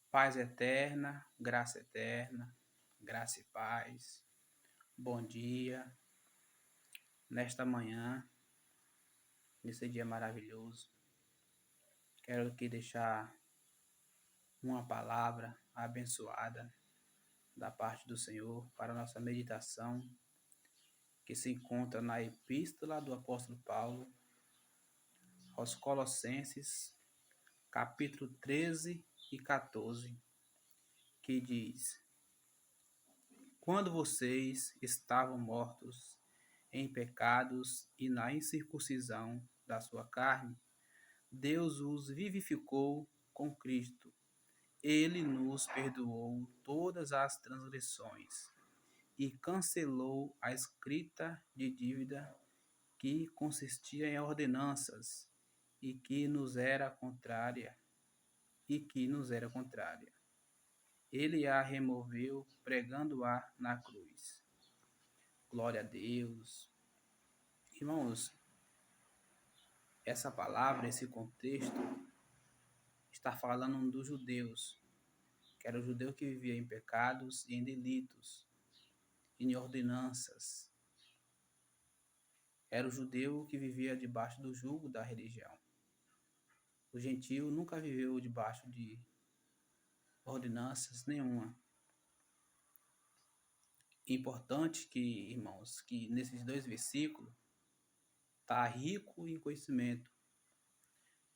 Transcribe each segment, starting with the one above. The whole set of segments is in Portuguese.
Paz eterna, graça e paz. Bom dia, nesta manhã, nesse dia maravilhoso. Quero aqui deixar uma palavra abençoada da parte do Senhor para a nossa meditação, que se encontra na Epístola do Apóstolo Paulo aos Colossenses, capítulo 13 e 14, que diz: Quando vocês estavam mortos em pecados e na incircuncisão da sua carne, Deus os vivificou com Cristo. Ele nos perdoou todas as transgressões e cancelou a escrita de dívida que consistia em ordenanças e que nos era contrária. Ele a removeu pregando-a na cruz. Glória a Deus. Irmãos, essa palavra, esse contexto, está falando dos judeus, que era o judeu que vivia em pecados e em delitos, em ordenanças. Era o judeu que vivia debaixo do jugo da religião. O gentio nunca viveu debaixo de ordenanças nenhuma. Importante que, irmãos, que nesses dois versículos está rico em conhecimento.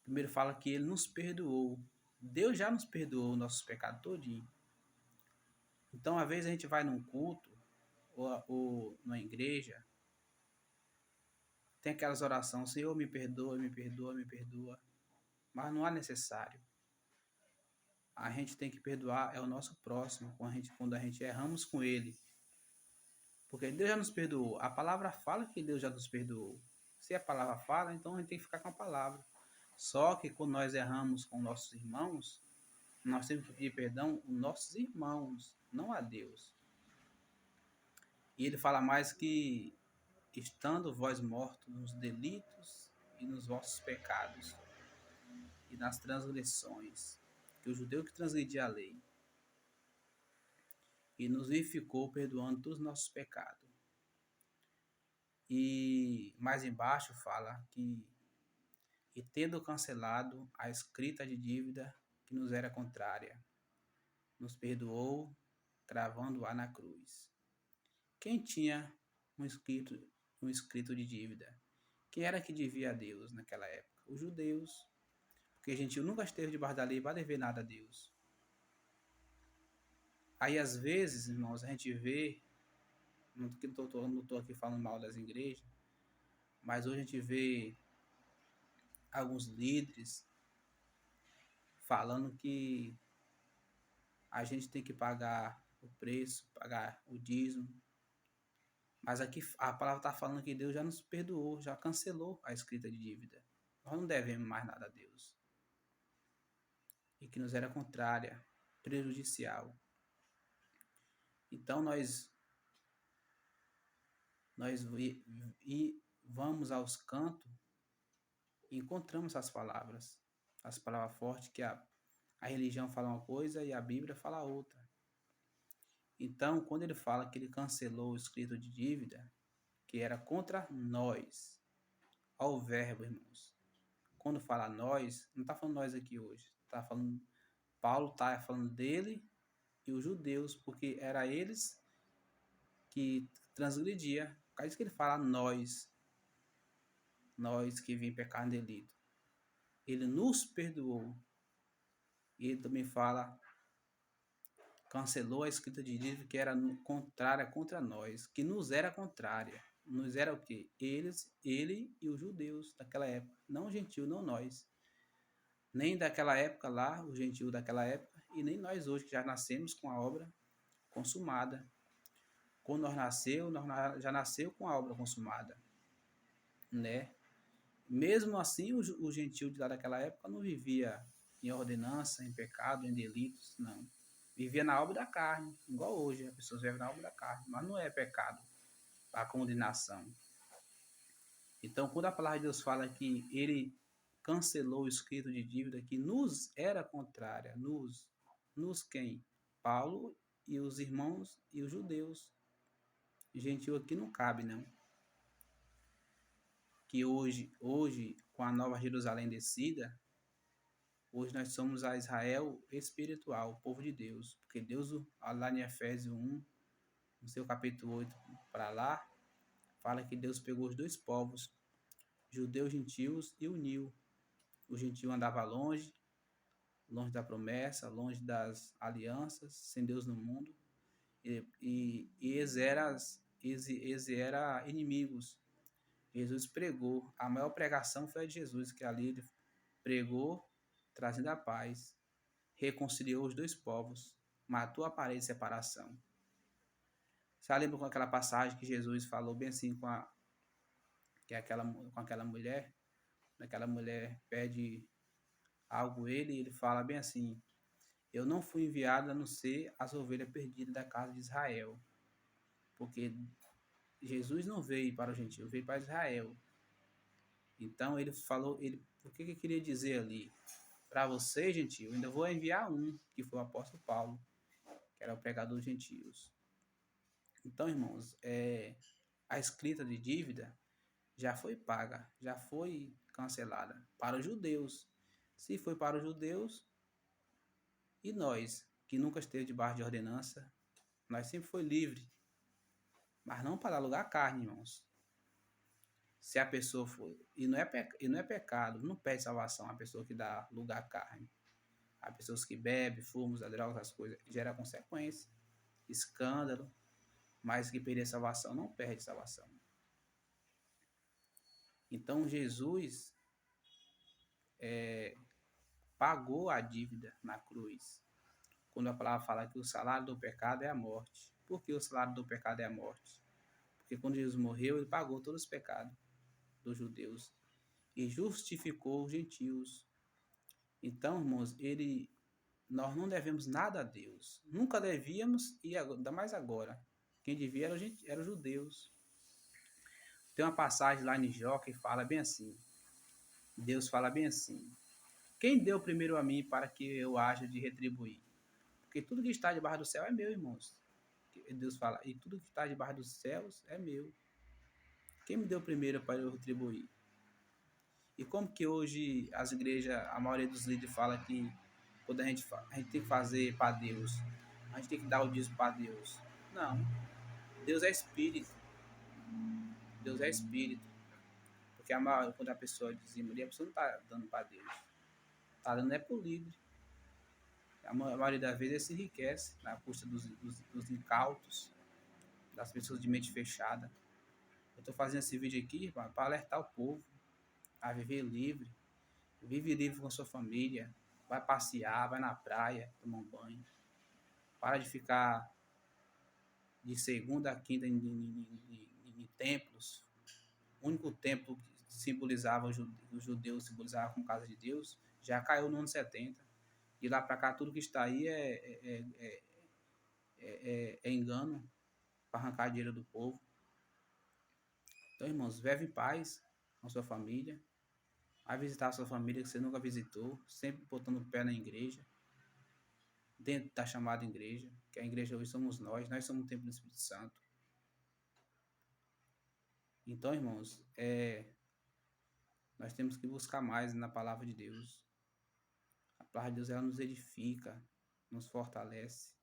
Primeiro fala que ele nos perdoou. Deus já nos perdoou nossos pecados todinho. Então, às vezes a gente vai num culto ou numa igreja, tem aquelas orações, Senhor, me perdoa, me perdoa, me perdoa. Mas não é necessário. A gente tem que perdoar é o nosso próximo, quando a gente erramos com ele. Porque Deus já nos perdoou. A palavra fala que Deus já nos perdoou. Se a palavra fala, então a gente tem que ficar com a palavra. Só que quando nós erramos com nossos irmãos, nós temos que pedir perdão aos nossos irmãos, não a Deus. E ele fala mais que, estando vós mortos nos delitos e nos vossos pecados e nas transgressões, que o judeu que transgredia a lei, e nos vivificou perdoando todos os nossos pecados. E mais embaixo fala que, e tendo cancelado a escrita de dívida que nos era contrária, nos perdoou, cravando-a na cruz. Quem tinha um escrito de dívida? Quem era que devia a Deus naquela época? Os judeus. Porque a gente nunca esteve debaixo da lei para dever nada a Deus. Aí, às vezes, irmãos, a gente vê, não estou aqui falando mal das igrejas, mas hoje a gente vê alguns líderes falando que a gente tem que pagar o preço, pagar o dízimo. Mas aqui a palavra está falando que Deus já nos perdoou, já cancelou a escrita de dívida. Nós não devemos mais nada a Deus. E que nos era contrária, prejudicial. Então nós vamos aos cantos e encontramos as palavras fortes que a religião fala uma coisa e a Bíblia fala outra. Então, quando ele fala que ele cancelou o escrito de dívida, que era contra nós, ao verbo, irmãos. Quando fala nós, não está falando nós aqui hoje, Paulo está falando dele e os judeus, porque era eles que transgredia. Por causa que ele fala nós que vim pecar no delito. Ele nos perdoou. E ele também fala, cancelou a escrita de dívida que era contrária contra nós, que nos era contrária. Nos era o quê? Ele e os judeus daquela época. Não o gentio, não nós. Nem daquela época lá, o gentio daquela época, e nem nós hoje, que já nascemos com a obra consumada. Quando nós já nasceu com a obra consumada, né? Mesmo assim, o gentio de lá daquela época não vivia em ordenança, em pecado, em delitos, não. Vivia na obra da carne, igual hoje, as pessoas vivem na obra da carne, mas não é pecado, a condenação. Então, quando a palavra de Deus fala que ele cancelou o escrito de dívida que nos era contrária, Nos quem? Paulo e os irmãos e os judeus. Gentil aqui não cabe, não. Que hoje, com a nova Jerusalém descida, hoje nós somos a Israel espiritual, o povo de Deus. Porque Deus, lá em Efésios 1, no seu capítulo 8 para lá, fala que Deus pegou os dois povos, judeus e gentios, e uniu. O gentio andava longe da promessa, longe das alianças, sem Deus no mundo. E eles eram inimigos. Jesus pregou. A maior pregação foi a de Jesus, que ali ele pregou, trazendo a paz. Reconciliou os dois povos. Matou a parede de separação. Você lembra com aquela passagem que Jesus falou bem assim com aquela mulher? Aquela mulher pede algo a ele e ele fala bem assim: eu não fui enviado a não ser as ovelhas perdidas da casa de Israel. Porque Jesus não veio para o gentio, veio para Israel. Então ele falou, o que ele queria dizer ali? Para você, gentio, eu ainda vou enviar um, que foi o apóstolo Paulo, que era o pregador dos gentios. Então, irmãos, a escrita de dívida já foi paga, já foi cancelada para os judeus. Se foi para os judeus, e nós, que nunca esteve debaixo de ordenança, nós sempre foi livre, mas não para alugar carne, irmãos. Se a pessoa for, e não é pecado, não pede salvação a pessoa que dá lugar à carne. Há pessoas que bebem, fumam, drogas, essas coisas, gera consequência, escândalo, mas que perder salvação não perde salvação. Então Jesus pagou a dívida na cruz. Quando a palavra fala que o salário do pecado é a morte. Por que o salário do pecado é a morte? Porque quando Jesus morreu, ele pagou todos os pecados dos judeus e justificou os gentios. Então, irmãos, nós não devemos nada a Deus. Nunca devíamos, e ainda mais agora. Quem devia era os judeus. Tem uma passagem lá em Jó que fala bem assim. Deus fala bem assim: quem deu primeiro a mim para que eu haja de retribuir? Porque tudo que está debaixo do céu é meu, irmãos. Deus fala, e tudo que está debaixo dos céus é meu. Quem me deu primeiro para eu retribuir? E como que hoje as igrejas, a maioria dos líderes fala que quando a gente tem que fazer para Deus, a gente tem que dar o dízimo para Deus. Não. Deus é espírito. Deus é espírito. Porque quando a pessoa dizima, a pessoa não está dando para Deus. Está dando para o livre. A maioria das vezes ele se enriquece na custa dos incautos, das pessoas de mente fechada. Eu estou fazendo esse vídeo aqui para alertar o povo a viver livre. Vive livre com a sua família. Vai passear, vai na praia, tomar um banho. Para de ficar de segunda a quinta em templos. O único templo que simbolizava os judeus, simbolizava como casa de Deus, já caiu no ano 70. De lá para cá, tudo que está aí é engano para arrancar dinheiro do povo. Então, irmãos, vive em paz com a sua família. Vai visitar a sua família que você nunca visitou, sempre botando o pé na igreja, dentro da chamada igreja, que a igreja hoje somos nós somos o templo do Espírito Santo. Então, irmãos, nós temos que buscar mais na palavra de Deus. A palavra de Deus, ela nos edifica, nos fortalece.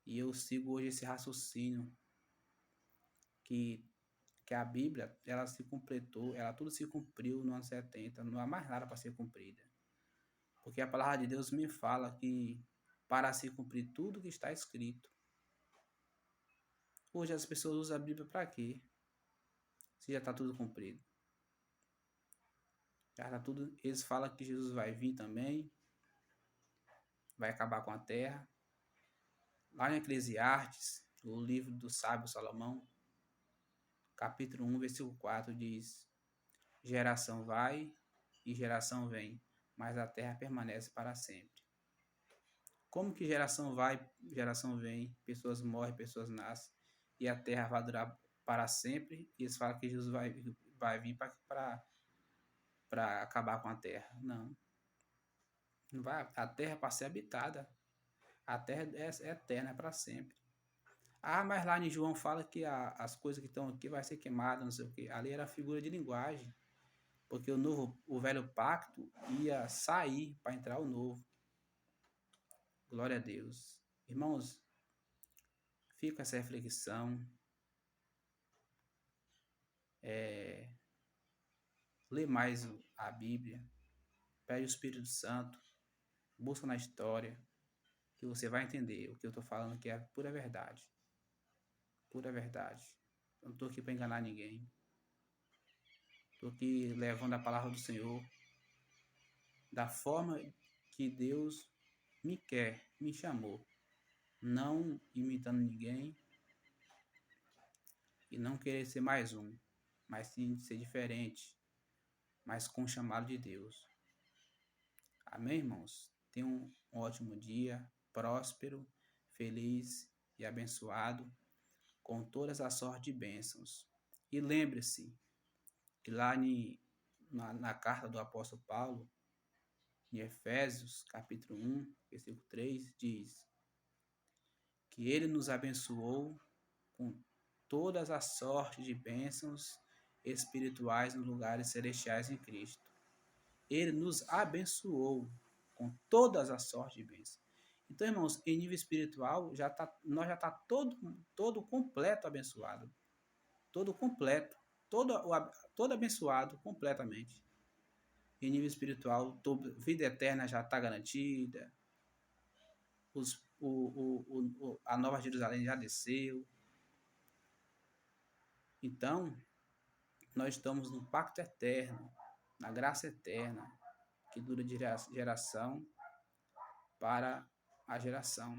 E eu sigo hoje esse raciocínio que a Bíblia, ela se completou, ela tudo se cumpriu no ano 70, não há mais nada para ser cumprida. Porque a palavra de Deus me fala que para se cumprir tudo que está escrito. Hoje as pessoas usam a Bíblia para quê? Se já está tudo cumprido. Já está tudo. Eles falam que Jesus vai vir também, vai acabar com a terra. Lá em Eclesiastes, o livro do sábio Salomão, capítulo 1, versículo 4, diz: geração vai e geração vem, mas a terra permanece para sempre. Como que geração vai, geração vem, pessoas morrem, pessoas nascem, e a terra vai durar para sempre, e eles falam que Jesus vai vir para acabar com a terra. Não. Não vai, a terra é para ser habitada. A terra é eterna, é para sempre. Ah, mas lá em João fala que as coisas que estão aqui vai ser queimadas, não sei o quê. Ali era figura de linguagem, porque o velho pacto ia sair para entrar o novo. Glória a Deus. Irmãos, fica essa reflexão. Lê mais a Bíblia. Pede o Espírito Santo. Busca na história. Que você vai entender o que eu estou falando, que é pura verdade. Pura verdade. Eu não estou aqui para enganar ninguém. Estou aqui levando a palavra do Senhor da forma que Deus me quer, me chamou. Não imitando ninguém e não querer ser mais um, mas sim ser diferente, mas com o chamado de Deus. Amém, irmãos? Tenham um ótimo dia, próspero, feliz e abençoado, com todas as sortes de bênçãos. E lembre-se que lá na carta do apóstolo Paulo, em Efésios, capítulo 1, versículo 3, diz que ele nos abençoou com todas as sortes de bênçãos espirituais nos lugares celestiais em Cristo. Ele nos abençoou com todas as sortes de bênçãos. Então, irmãos, em nível espiritual, nós já está todo completo abençoado. Todo completo. Todo abençoado completamente. Em nível espiritual, vida eterna já está garantida. A Nova Jerusalém já desceu. Então, nós estamos no pacto eterno, na graça eterna, que dura de geração para a geração.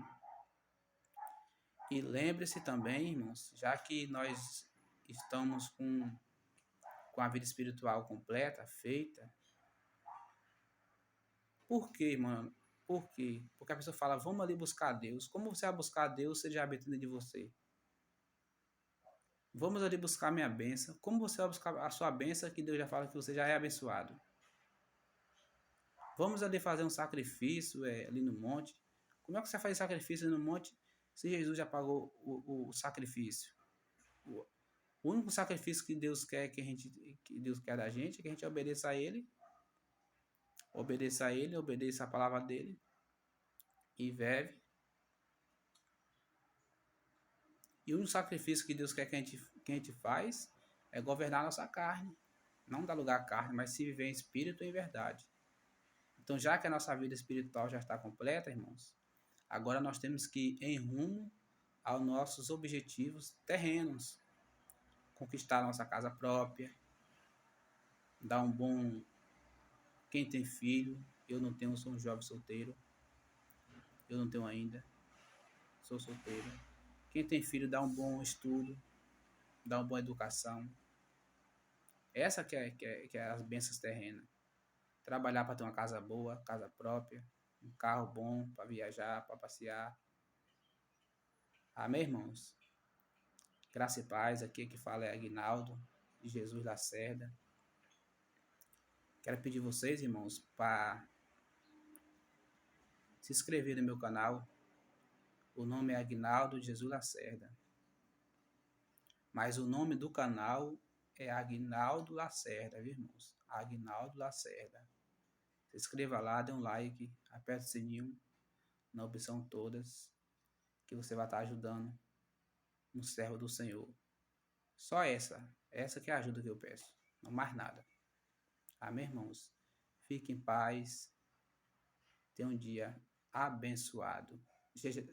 E lembre-se também, irmãos, já que nós estamos com a vida espiritual completa, feita, por quê, mano? Por quê? Porque a pessoa fala, vamos ali buscar Deus. Como você vai buscar Deus se ele já habita dentro de você? Vamos ali buscar a minha bênção. Como você vai buscar a sua bênção que Deus já fala que você já é abençoado? Vamos ali fazer um sacrifício ali no monte. Como é que você faz sacrifício no monte se Jesus já pagou o sacrifício? O único sacrifício que Deus quer que Deus quer da gente é que a gente obedeça a Ele, obedeça a palavra dele e vive. E o único sacrifício que Deus quer que a gente faz é governar a nossa carne. Não dar lugar à carne, mas se viver em espírito e em verdade. Então, já que a nossa vida espiritual já está completa, irmãos, agora nós temos que ir em rumo aos nossos objetivos terrenos. Conquistar a nossa casa própria, dar um bom... Quem tem filho, eu não tenho, sou um jovem solteiro, eu não tenho ainda, sou solteiro. Quem tem filho, dá um bom estudo, dá uma boa educação. Essa que é as bênçãos terrenas. Trabalhar para ter uma casa boa, casa própria, um carro bom para viajar, para passear. Amém, irmãos? Graça e paz, aqui que fala é Aguinaldo, de Jesus Lacerda. Quero pedir vocês, irmãos, para se inscrever no meu canal. O nome é Aguinaldo de Jesus Lacerda. Mas o nome do canal é Aguinaldo Lacerda, viu, irmãos? Aguinaldo Lacerda. Se inscreva lá, dê um like, aperte o sininho na opção todas, que você vai estar ajudando um servo do Senhor. Só essa que é a ajuda que eu peço, não mais nada. Amém, irmãos? Fique em paz, tenha um dia abençoado.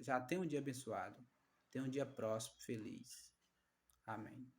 Já tem um dia abençoado, tenha um dia próximo, feliz. Amém.